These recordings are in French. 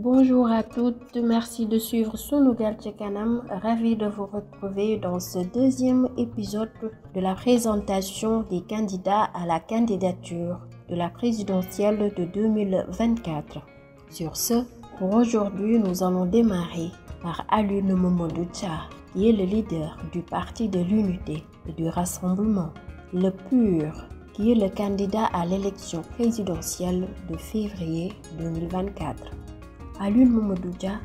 Bonjour à toutes, merci de suivre Sunugal ci Kanam, ravi de vous retrouver dans ce deuxième épisode de la présentation des candidats à la candidature de la présidentielle de 2024. Sur ce, pour aujourd'hui, nous allons démarrer par Alioune Mamadou Dia, qui est le leader du Parti de l'Unité et du Rassemblement, le PUR, qui est le candidat à l'élection présidentielle de février 2024. Alioune Mamadou Dia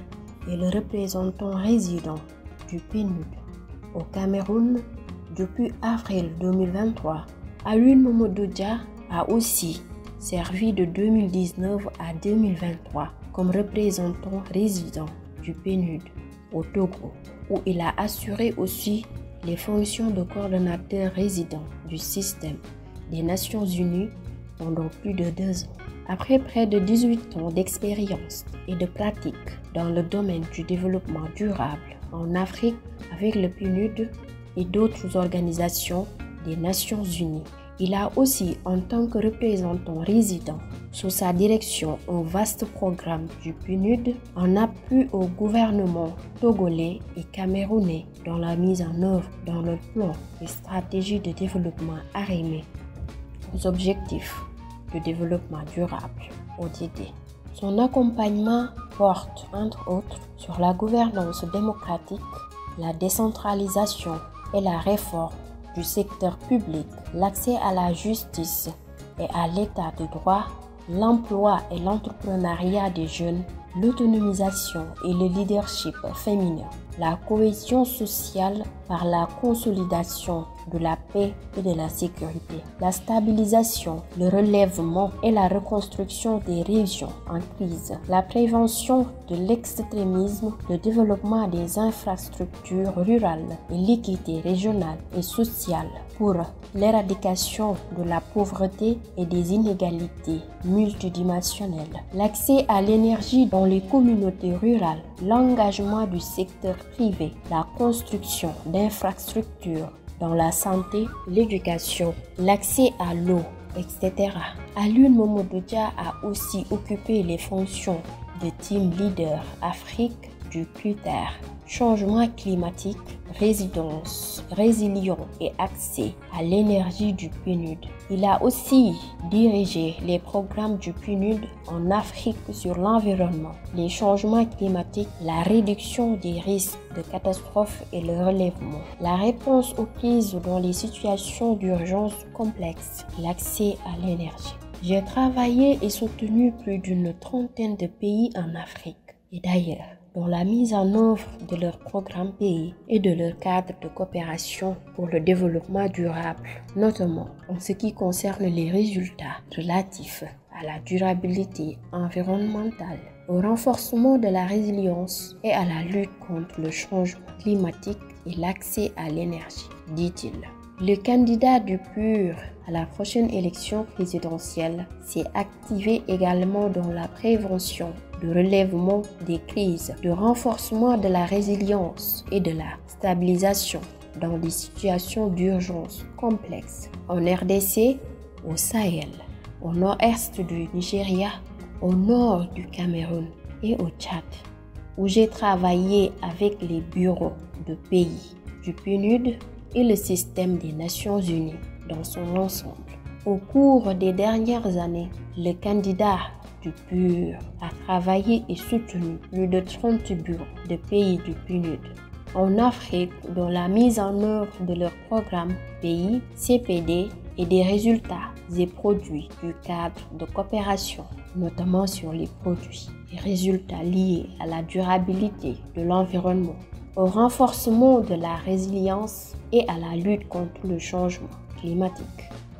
est le représentant résident du PNUD au Cameroun depuis avril 2023. Alioune Mamadou Dia a aussi servi de 2019 à 2023 comme représentant résident du PNUD au Togo, où il a assuré aussi les fonctions de coordonnateur résident du système des Nations Unies pendant plus de 2 ans. Après près de 18 ans d'expérience et de pratique dans le domaine du développement durable en Afrique avec le PNUD et d'autres organisations des Nations Unies, il a aussi, en tant que représentant résident, sous sa direction un vaste programme du PNUD en appui au gouvernement togolais et camerounais dans la mise en œuvre dans le plan et stratégie de développement arrimé aux objectifs de développement durable, ODD. Son accompagnement porte, entre autres, sur la gouvernance démocratique, la décentralisation et la réforme du secteur public, l'accès à la justice et à l'état de droit, l'emploi et l'entrepreneuriat des jeunes, l'autonomisation et le leadership féminin, la cohésion sociale par la consolidation de la paix et de la sécurité, la stabilisation, le relèvement et la reconstruction des régions en crise, la prévention de l'extrémisme, le développement des infrastructures rurales et l'équité régionale et sociale pour l'éradication de la pauvreté et des inégalités multidimensionnelles, l'accès à l'énergie dans les communautés rurales, l'engagement du secteur privé, la construction d'infrastructures dans la santé, l'éducation, l'accès à l'eau, etc. Alioune Mamadou Dia a aussi occupé les fonctions de team leader Afrique du critère changement climatique, résilience et accès à l'énergie du PNUD. Il a aussi dirigé les programmes du PNUD en Afrique sur l'environnement, les changements climatiques, la réduction des risques de catastrophes et le relèvement, la réponse aux crises dans les situations d'urgence complexes, l'accès à l'énergie. J'ai travaillé et soutenu plus d'une trentaine de pays en Afrique et d'ailleurs dans la mise en œuvre de leurs programmes pays et de leur cadre de coopération pour le développement durable, notamment en ce qui concerne les résultats relatifs à la durabilité environnementale, au renforcement de la résilience et à la lutte contre le changement climatique et l'accès à l'énergie, dit-il. Le candidat du PUR à la prochaine élection présidentielle s'est activé également dans la prévention, de relèvement des crises, de renforcement de la résilience et de la stabilisation dans des situations d'urgence complexes en RDC, au Sahel, au nord-est du Nigeria, au nord du Cameroun et au Tchad, où j'ai travaillé avec les bureaux de pays du PNUD et le système des Nations Unies dans son ensemble. Au cours des dernières années, le candidat du PUR a travaillé et soutenu plus de 30 bureaux de pays du PNUD en Afrique dans la mise en œuvre de leurs programmes pays, CPD et des résultats et produits du cadre de coopération, notamment sur les produits et résultats liés à la durabilité de l'environnement, au renforcement de la résilience et à la lutte contre le changement climatique.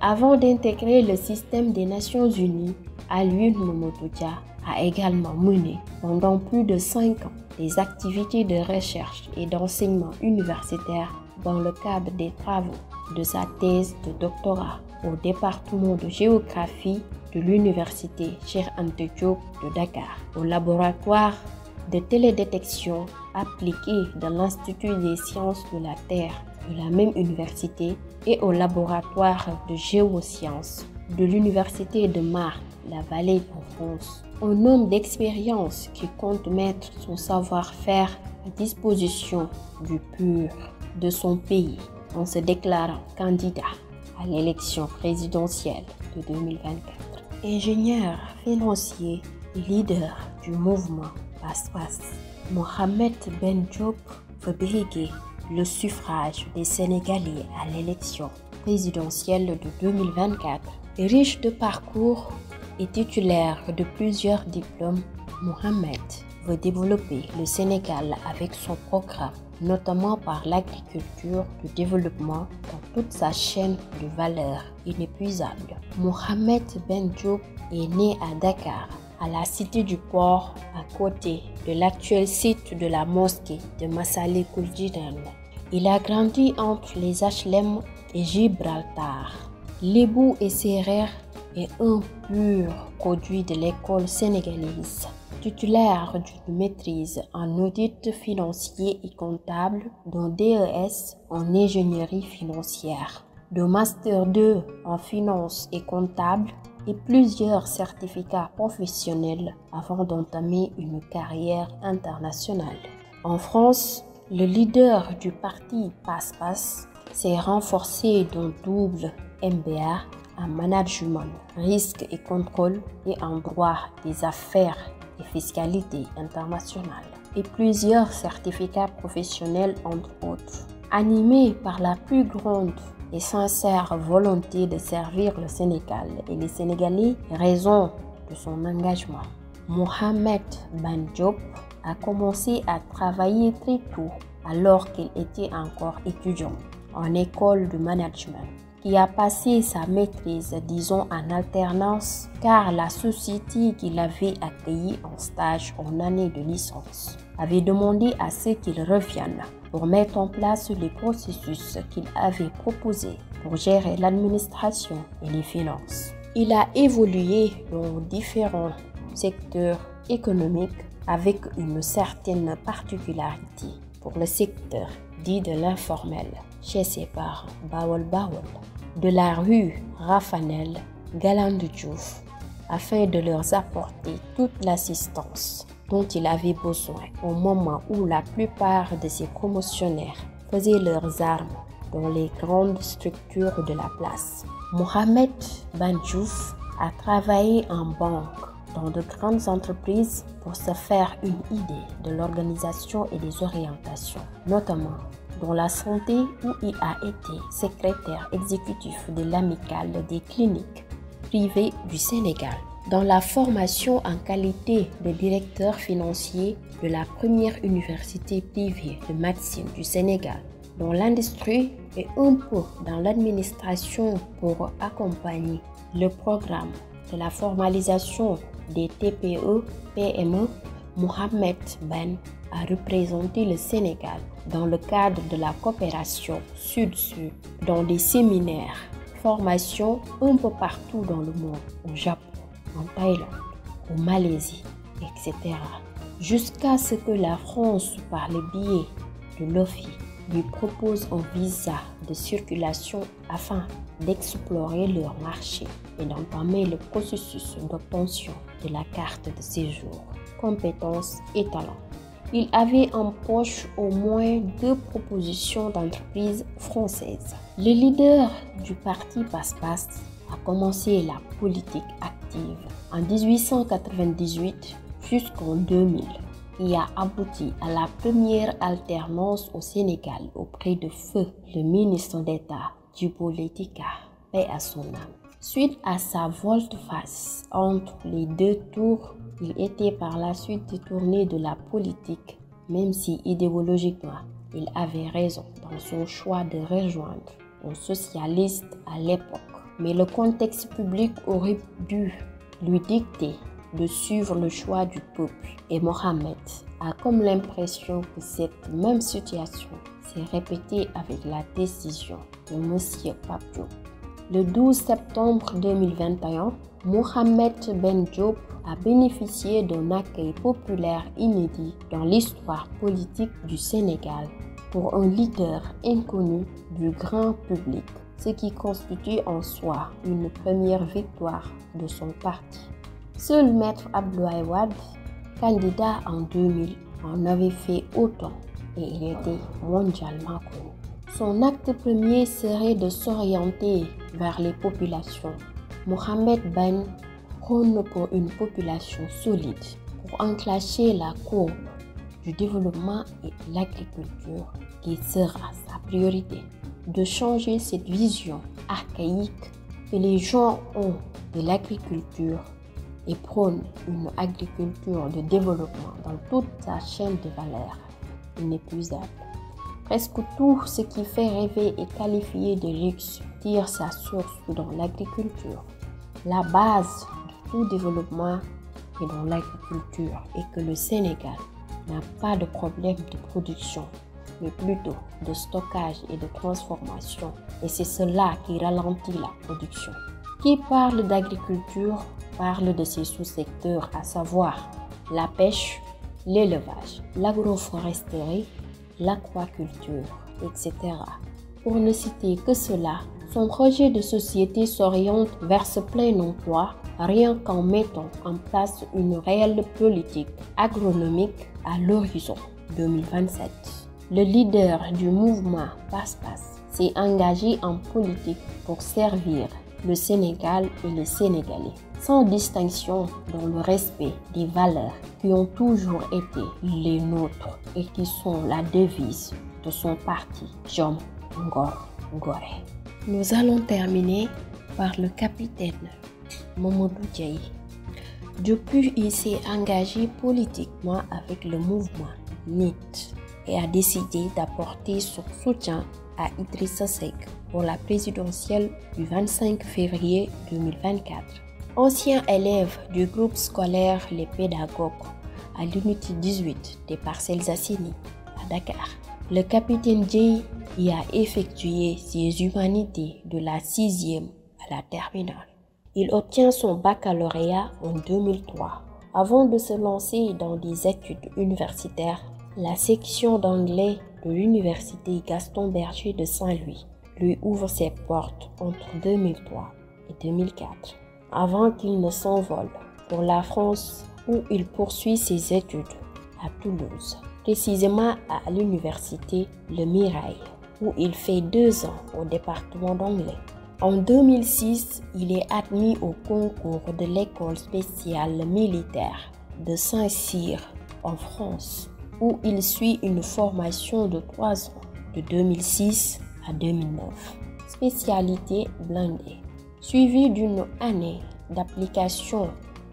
Avant d'intégrer le système des Nations Unies, Alioune Mamadou Dia a également mené pendant plus de 5 ans des activités de recherche et d'enseignement universitaire dans le cadre des travaux de sa thèse de doctorat au département de géographie de l'université Cheikh Anta Diop de Dakar, au laboratoire de télédétection appliquée de l'Institut des sciences de la Terre de la même université et au laboratoire de géosciences de l'université de Marne, la Vallée en France. un homme d'expérience qui compte mettre son savoir-faire à disposition du pur de son pays en se déclarant candidat à l'élection présidentielle de 2024. Ingénieur financier et leader du mouvement Pass-Pass, Mohamed Ben Diop veut briguer le suffrage des Sénégalais à l'élection présidentielle de 2024. Riche de parcours et titulaire de plusieurs diplômes, Mohamed veut développer le Sénégal avec son programme, notamment par l'agriculture, le développement dans toute sa chaîne de valeur inépuisable. Mohamed Ben Diop est né à Dakar, à la cité du port, à côté de l'actuel site de la mosquée de Massalikul Jinan. Il a grandi entre les HLM et Gibraltar. Lébou et Sérère est un pur produit de l'école sénégalaise. Titulaire d'une maîtrise en audit financier et comptable, d'un DES en ingénierie financière, de Master 2 en finance et comptable et plusieurs certificats professionnels avant d'entamer une carrière internationale. En France, le leader du parti Pass-Pass s'est renforcé d'un double MBA en management, risque et contrôle et en droit des affaires et fiscalité internationale et plusieurs certificats professionnels entre autres. Animé par la plus grande et sincère volonté de servir le Sénégal et les Sénégalais, raison de son engagement, Mohamed Ben Diop a commencé à travailler très tôt alors qu'il était encore étudiant en école de management, qui a passé sa maîtrise, disons en alternance, car la société qu'il avait accueillie en stage en année de licence avait demandé à ce qu'il revienne pour mettre en place les processus qu'il avait proposés pour gérer l'administration et les finances. Il a évolué dans différents secteurs économiques avec une certaine particularité pour le secteur dit de l'informel chez ses parents Bawol Bawol, de la rue Rafanel, Galandou Diouf, afin de leur apporter toute l'assistance dont il avait besoin au moment où la plupart de ses promotionnaires faisaient leurs armes dans les grandes structures de la place. Mohamed Ben Diouf a travaillé en banque dans de grandes entreprises pour se faire une idée de l'organisation et des orientations, notamment dans la santé où il a été secrétaire exécutif de l'amicale des cliniques privées du Sénégal, dans la formation en qualité de directeur financier de la première université privée de médecine du Sénégal, dans l'industrie et un peu dans l'administration pour accompagner le programme de la formalisation des TPE-PME. Mohamed Ben a représenté le Sénégal dans le cadre de la coopération Sud-Sud, dans des séminaires, formations un peu partout dans le monde, au Japon, en Thaïlande, au Malaisie, etc. Jusqu'à ce que la France, par le biais de l'OFI, lui propose un visa de circulation afin d'explorer leur marché et d'entamer le processus d'obtention de la carte de séjour, compétences et talents. Il avait en poche au moins 2 propositions d'entreprises françaises. Le leader du parti Pass-Pass a commencé la politique active en 1898 jusqu'en 2000 et a abouti à la première alternance au Sénégal auprès de feu le ministre d'État Djibo Leyti Ka, paix à son âme. Suite à sa volte-face entre les 2 tours, il était par la suite détourné de la politique, même si idéologiquement il avait raison dans son choix de rejoindre un socialiste à l'époque. Mais le contexte public aurait dû lui dicter de suivre le choix du peuple. Et Mohamed a comme l'impression que cette même situation s'est répétée avec la décision de M. Pape Diop. Le 12 septembre 2021, Mohamed Ben Diop a bénéficié d'un accueil populaire inédit dans l'histoire politique du Sénégal pour un leader inconnu du grand public, ce qui constitue en soi une première victoire de son parti. Seul Maître Abdoulaye Wade, candidat en 2000, en avait fait autant et il était mondialement connu. Son acte premier serait de s'orienter vers les populations. Mohamed Ben prône pour une population solide, pour enclencher la courbe du développement et de l'agriculture qui sera sa priorité. De changer cette vision archaïque que les gens ont de l'agriculture et prône une agriculture de développement dans toute sa chaîne de valeur inépuisable. Presque tout ce qui fait rêver et qualifié de luxe tire sa source dans l'agriculture. La base de tout développement est dans l'agriculture et que le Sénégal n'a pas de problème de production, mais plutôt de stockage et de transformation. Et c'est cela qui ralentit la production. Qui parle d'agriculture parle de ses sous-secteurs, à savoir la pêche, l'élevage, l'agroforesterie, l'aquaculture, etc. Pour ne citer que cela, son projet de société s'oriente vers ce plein emploi rien qu'en mettant en place une réelle politique agronomique à l'horizon 2027. Le leader du mouvement Passe-Passe s'est engagé en politique pour servir le Sénégal et les Sénégalais, sans distinction dans le respect des valeurs qui ont toujours été les nôtres et qui sont la devise de son parti, Jom Ngor Goré. Nous allons terminer par le capitaine Mamadou Diaye. Depuis, il s'est engagé politiquement avec le mouvement NIT et a décidé d'apporter son soutien à Idrissa Seck pour la présidentielle du 25 février 2024. Ancien élève du groupe scolaire Les Pédagogues à l'unité 18 des Parcelles Assainies à Dakar, le capitaine Diaye y a effectué ses humanités de la 6e à la terminale. Il obtient son baccalauréat en 2003. Avant de se lancer dans des études universitaires, la section d'anglais de l'université Gaston Berger de Saint-Louis lui ouvre ses portes entre 2003 et 2004, avant qu'il ne s'envole pour la France où il poursuit ses études à Toulouse, précisément à l'université Le Mirail, où il fait 2 ans au département d'anglais. En 2006, il est admis au concours de l'école spéciale militaire de Saint-Cyr en France, où il suit une formation de 3 ans, de 2006 à 2009. Spécialité blindée, suivie d'une année d'application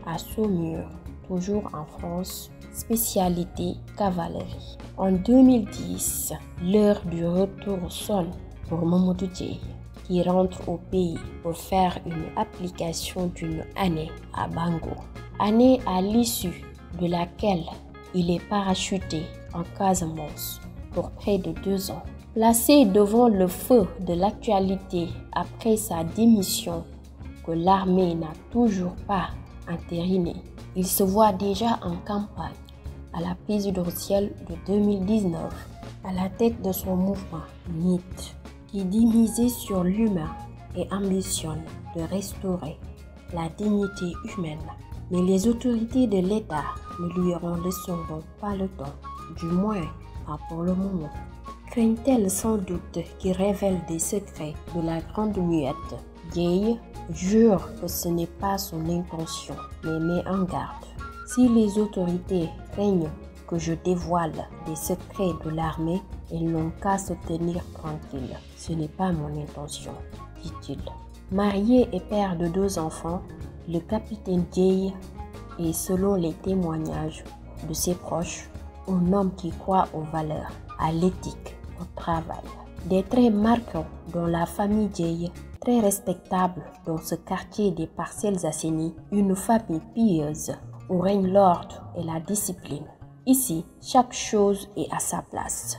à Saumur, toujours en France, spécialité cavalerie. En 2010, l'heure du retour sonne pour Mamadou Diaye, qui rentre au pays pour faire une application d'une année à Bango. Année à l'issue de laquelle il est parachuté en Casamance pour près de 2 ans. Placé devant le feu de l'actualité après sa démission que l'armée n'a toujours pas entérinée, il se voit déjà en campagne à la présidentielle de 2019 à la tête de son mouvement NIT, qui dit miser sur l'humain et ambitionne de restaurer la dignité humaine. Mais les autorités de l'État ne lui en laisseront pas le temps, du moins pas pour le moment. Craignent-elles sans doute qu'il révèle des secrets de la grande muette? Diaye jure que ce n'est pas son intention, mais met en garde. Si les autorités craignent que je dévoile des secrets de l'armée, ils n'ont qu'à se tenir tranquilles. Ce n'est pas mon intention, dit-il. Marié et père de 2 enfants, le capitaine Diaye est, selon les témoignages de ses proches, un homme qui croit aux valeurs, à l'éthique, au travail. Des traits marquants dans la famille Diaye, très respectable dans ce quartier des Parcelles Assainies, une famille pieuse où règne l'ordre et la discipline. Ici, chaque chose est à sa place,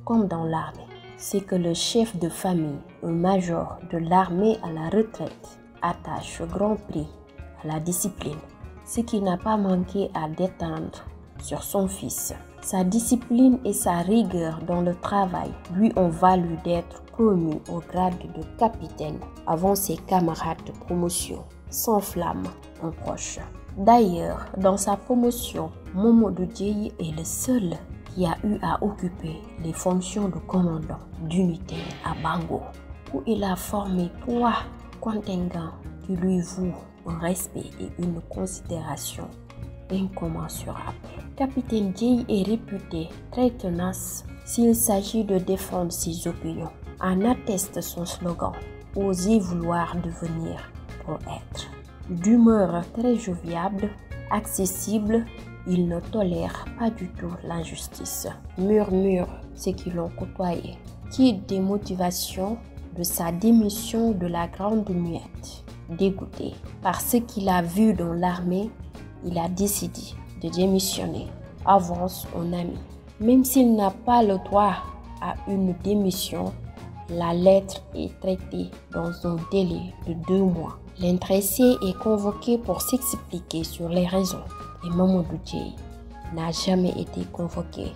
comme dans l'armée. C'est que le chef de famille, un major de l'armée à la retraite, attache grand prix à la discipline, ce qui n'a pas manqué à détendre sur son fils. Sa discipline et sa rigueur dans le travail lui ont valu d'être promu au grade de capitaine avant ses camarades de promotion, sans flamme, un proche. D'ailleurs, dans sa promotion, Mamadou Dieye est le seul qui a eu à occuper les fonctions de commandant d'unité à Bango, où il a formé 3 contingents qui lui vouent un respect et une considération incommensurable. Capitaine Dieye est réputé très tenace s'il s'agit de défendre ses opinions. En atteste son slogan « Osez vouloir devenir pour être ». D'humeur très joviable, accessible, il ne tolère pas du tout l'injustice. Murmure ceux qui l'ont côtoyé. Quitte des motivations de sa démission de la Grande Muette. Dégoûté par ce qu'il a vu dans l'armée, il a décidé de démissionner. Avance on ami. Même s'il n'a pas le droit à une démission, la lettre est traitée dans un délai de 2 mois. L'intéressé est convoqué pour s'expliquer sur les raisons et Mamadou Dieye n'a jamais été convoqué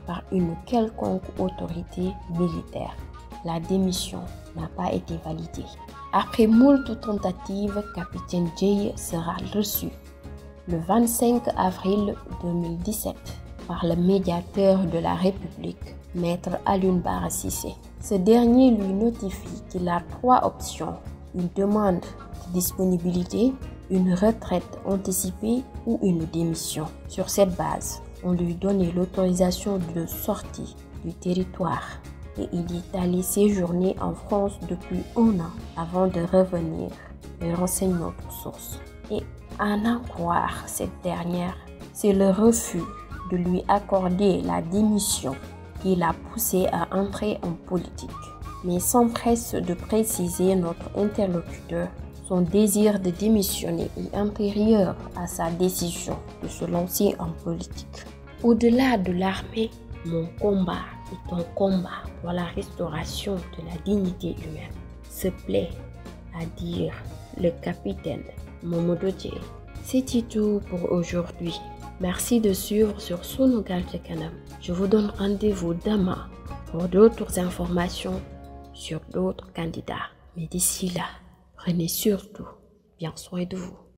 par une quelconque autorité militaire. La démission n'a pas été validée. Après moult tentatives, Capitaine Dieye sera reçu le 25 avril 2017 par le médiateur de la République, Maître Alioune Bara Cissé. Ce dernier lui notifie qu'il a 3 options, une demande de disponibilité, une retraite anticipée ou une démission. Sur cette base, on lui donnait l'autorisation de sortie du territoire et il est allé séjourner en France depuis 1 an avant de revenir, renseigne notre source. Et à en croire cette dernière, c'est le refus de lui accorder la démission qui l'a poussé à entrer en politique. Mais s'empresse de préciser notre interlocuteur, son désir de démissionner est antérieur à sa décision de se lancer en politique. Au-delà de l'armée, mon combat est un combat pour la restauration de la dignité humaine, se plaît à dire le capitaine Mamadou Dieye. C'est tout pour aujourd'hui. Merci de suivre sur Sunugal ca Kanam. Je vous donne rendez-vous demain pour d'autres informations sur d'autres candidats. Mais d'ici là, prenez surtout bien soin de vous.